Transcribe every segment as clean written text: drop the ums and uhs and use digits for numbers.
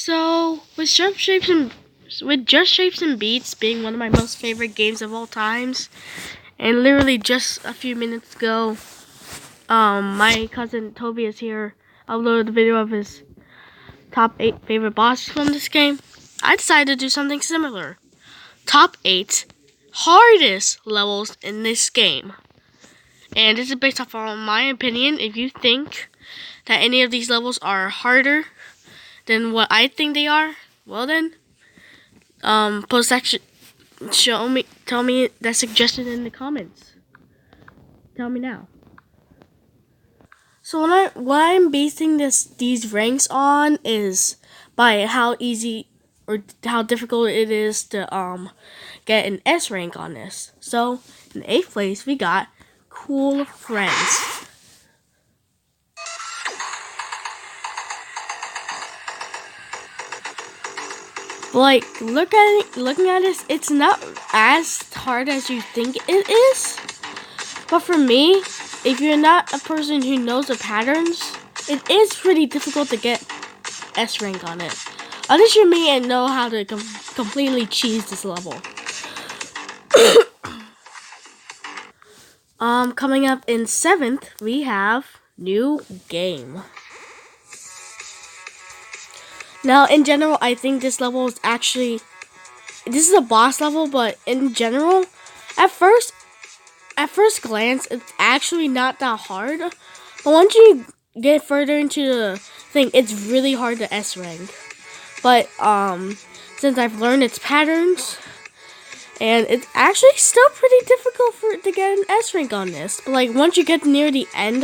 So, with Just Shapes and Beats being one of my most favorite games of all times, and literally just a few minutes ago, my cousin Toby is here, uploaded a video of his top 8 favorite bosses from this game. I decided to do something similar. Top 8 hardest levels in this game. And this is based off of my opinion. If you think that any of these levels are harder than what I think they are, well then, post section, tell me that suggestion in the comments. Tell me now. So what I'm basing these ranks on is by how easy or how difficult it is to get an S rank on this. So in 8th place we got Cool Friends. Like, looking at this, it's not as hard as you think it is. But for me, if you're not a person who knows the patterns, it is pretty difficult to get S rank on it. Unless you're me and know how to completely cheese this level. Coming up in 7th, we have New Game. Now, in general, I think this level is actually... This is a boss level, but in general, at first glance, it's actually not that hard. But once you get further into the thing, it's really hard to S rank. But, since I've learned its patterns, and it's actually still pretty difficult to get an S rank on this. But, like, once you get near the end,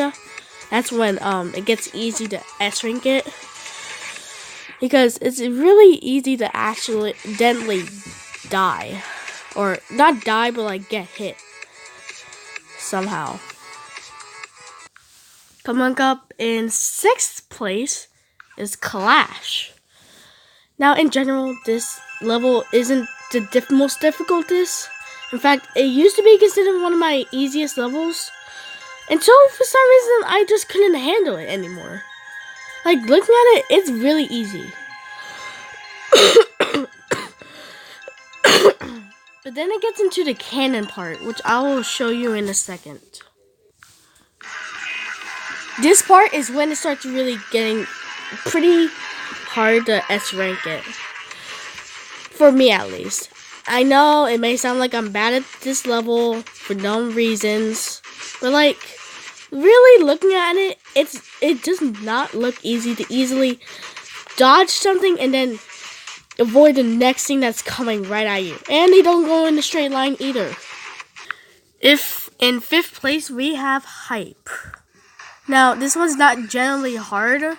that's when, it gets easy to S rank it. Because it's really easy to accidentally die. Or, not die, but like get hit. Somehow. Coming up in 6th place is Clash. Now, in general, this level isn't the most difficultest. In fact, it used to be considered one of my easiest levels. Until, for some reason, I just couldn't handle it anymore. Like, looking at it, it's really easy. But then it gets into the cannon part, which I will show you in a second. This part is when it starts really getting pretty hard to S rank it. For me, at least. I know it may sound like I'm bad at this level for dumb reasons, but like, really looking at it, it does not look easy to easily dodge something and then avoid the next thing that's coming right at you. And they don't go in a straight line either. If in 5th place we have Hype. Now, this one's not generally hard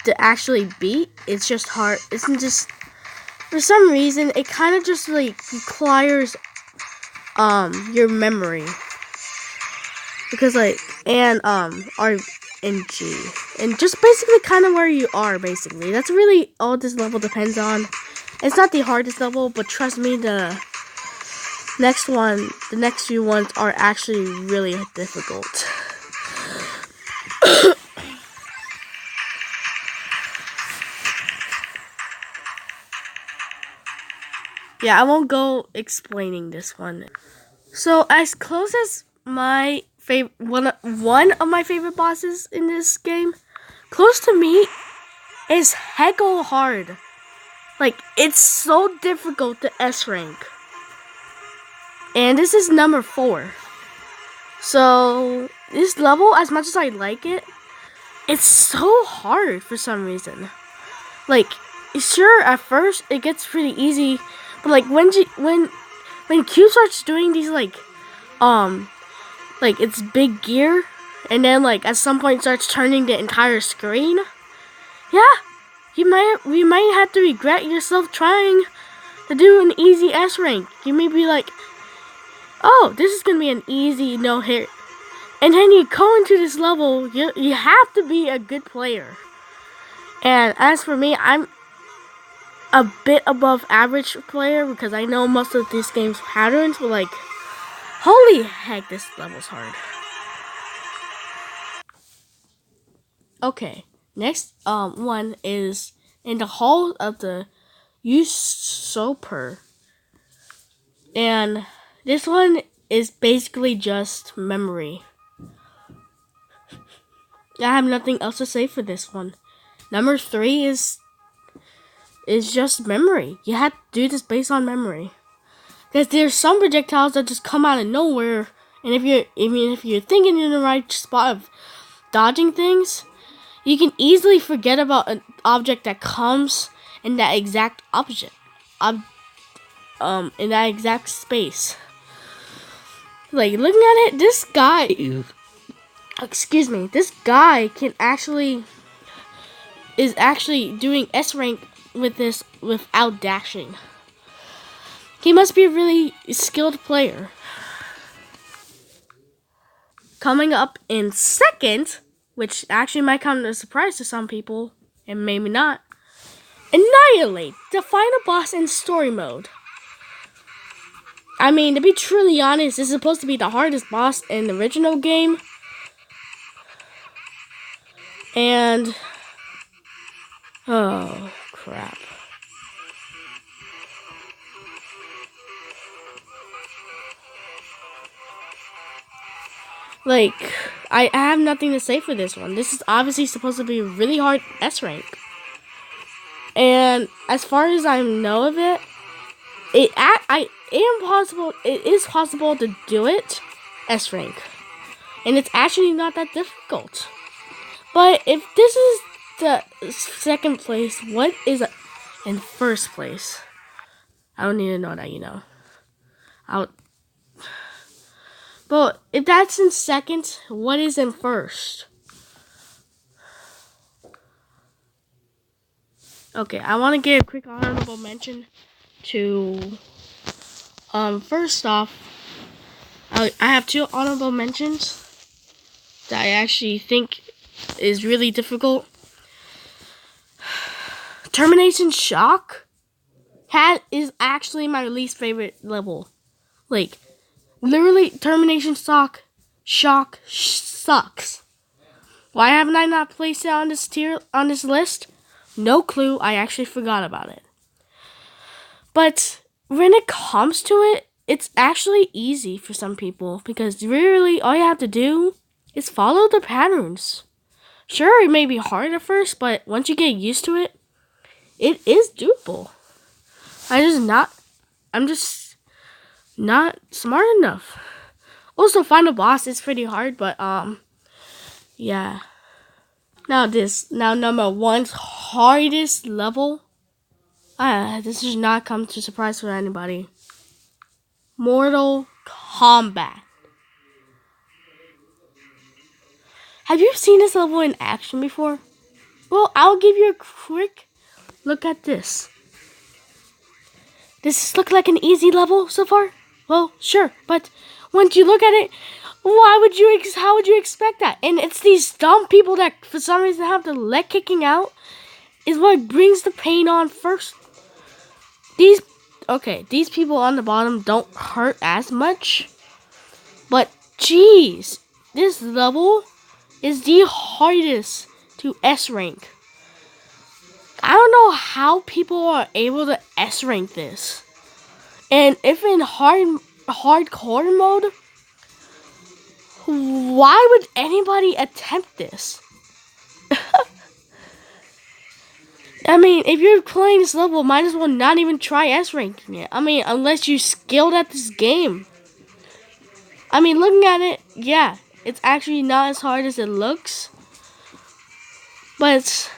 to actually beat. It's just hard. It's just, for some reason, it kind of just like requires your memory. Because like, and RNG. And just basically kind of where you are, basically. That's really all this level depends on. It's not the hardest level, but trust me, the next few ones are actually really difficult. Yeah, I won't go explaining this one. So, as close as my one of my favorite bosses in this game, close to me, is hecko hard. Like, it's so difficult to S rank. And this is number 4. So, this level, as much as I like it, it's so hard for some reason. Like, sure, at first it gets pretty easy, but like when Q starts doing these like it's big gear, and then like at some point starts turning the entire screen, yeah, you might have to regret yourself trying to do an easy S rank. You may be like, oh, this is gonna be an easy no hit, and then you go into this level. You have to be a good player. And as for me, I'm a bit above average player because I know most of this game's patterns, but like, holy heck, this level's hard. Okay, next one is in the hall of the usurper. And this one is basically just memory. I have nothing else to say for this one. Number 3 is just memory. You have to do this based on memory. Because there's some projectiles that just come out of nowhere, and if you're thinking in the right spot of dodging things, you can easily forget about an object that comes in that exact object, in that exact space. Like looking at it, this guy is actually doing S rank with this without dashing. He must be a really skilled player. Coming up in second, which actually might come as a surprise to some people, and maybe not, Annihilate, the final boss in story mode. I mean, to be truly honest, this is supposed to be the hardest boss in the original game. And oh crap. Like, I have nothing to say for this one. This is obviously supposed to be a really hard S rank. And as far as I know of it, it is possible to do it S rank. And it's actually not that difficult. But if this is the second place, what is in first place? I don't need to know that, you know. But if that's in second, what is in first? Okay, I want to give a quick honorable mention to, first off, I have 2 honorable mentions that I actually think is really difficult. Termination Shock is actually my least favorite level. Like, literally, Termination Shock sucks. Why haven't I not placed it on this list? No clue. I actually forgot about it. But when it comes to it, it's actually easy for some people because really all you have to do is follow the patterns. Sure, it may be hard at first, but once you get used to it, it is doable. I'm just not smart enough. Also, final boss is pretty hard, but yeah. Now number 1's hardest level. This does not come to surprise for anybody. Mortal Kombat. Have you seen this level in action before? Well, I'll give you a quick look at this. Does this look like an easy level so far? Well, sure, but once you look at it, how would you expect that? And it's these dumb people that for some reason have the leg kicking out is what brings the pain on first. These people on the bottom don't hurt as much. But jeez, this level is the hardest to S rank. I don't know how people are able to S rank this. And if in hardcore mode, why would anybody attempt this? I mean, if you're playing this level, might as well not even try S ranking it. I mean, unless you're skilled at this game. I mean, looking at it, yeah, it's actually not as hard as it looks. But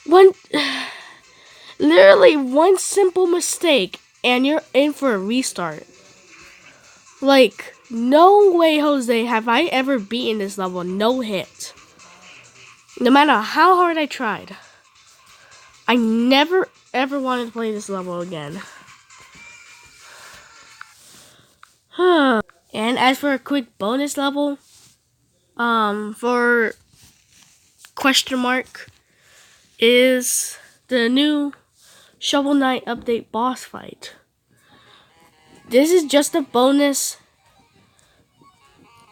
literally one simple mistake and you're in for a restart. Like, no way, Jose, have I ever beaten this level no hit. No matter how hard I tried. I never ever wanted to play this level again. And as for a quick bonus level, for question mark is the new Shovel Knight update boss fight. This is just a bonus.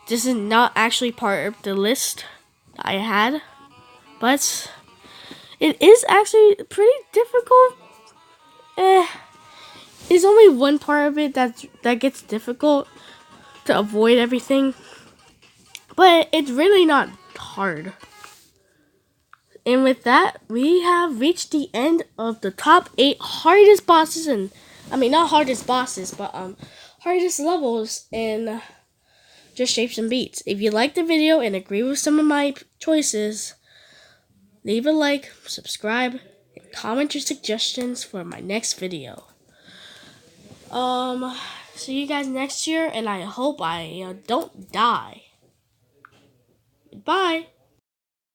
This is not actually part of the list I had, but It is actually pretty difficult. There's only one part of it that gets difficult to avoid everything, but it's really not hard. And with that, we have reached the end of the top 8 hardest bosses, and I mean not hardest bosses, but hardest levels in Just Shapes and Beats. If you liked the video and agree with some of my choices, leave a like, subscribe, and comment your suggestions for my next video. See you guys next year, and I hope I don't die. Goodbye.